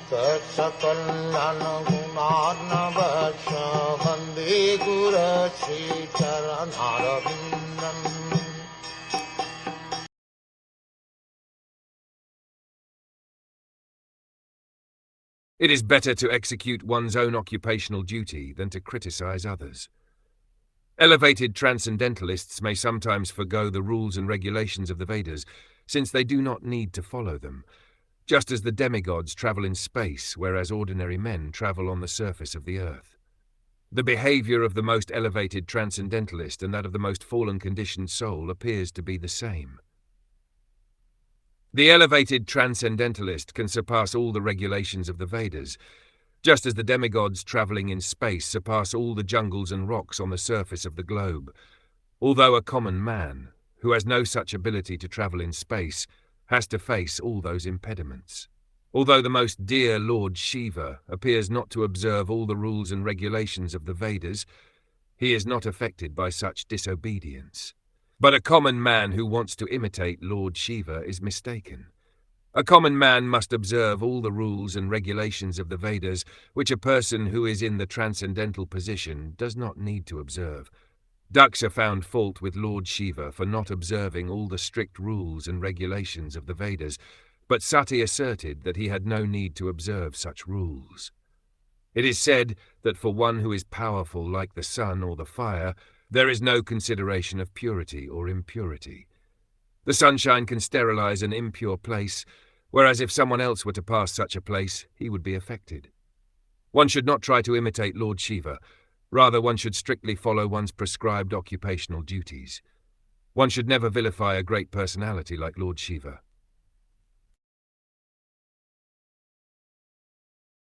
Saksakallan gunarnavasya Vande Guru Sri Charanarvindam. It is better to execute one's own occupational duty than to criticize others. Elevated transcendentalists may sometimes forgo the rules and regulations of the Vedas, since they do not need to follow them, just as the demigods travel in space, whereas ordinary men travel on the surface of the earth. The behavior of the most elevated transcendentalist and that of the most fallen conditioned soul appears to be the same. The elevated transcendentalist can surpass all the regulations of the Vedas, just as the demigods travelling in space surpass all the jungles and rocks on the surface of the globe, although a common man, who has no such ability to travel in space, has to face all those impediments. Although the most dear Lord Shiva appears not to observe all the rules and regulations of the Vedas, he is not affected by such disobedience. But a common man who wants to imitate Lord Shiva is mistaken. A common man must observe all the rules and regulations of the Vedas, which a person who is in the transcendental position does not need to observe. Daksha found fault with Lord Shiva for not observing all the strict rules and regulations of the Vedas, but Sati asserted that he had no need to observe such rules. It is said that for one who is powerful like the sun or the fire, there is no consideration of purity or impurity. The sunshine can sterilize an impure place, whereas if someone else were to pass such a place, he would be affected. One should not try to imitate Lord Shiva. Rather, one should strictly follow one's prescribed occupational duties. One should never vilify a great personality like Lord Shiva.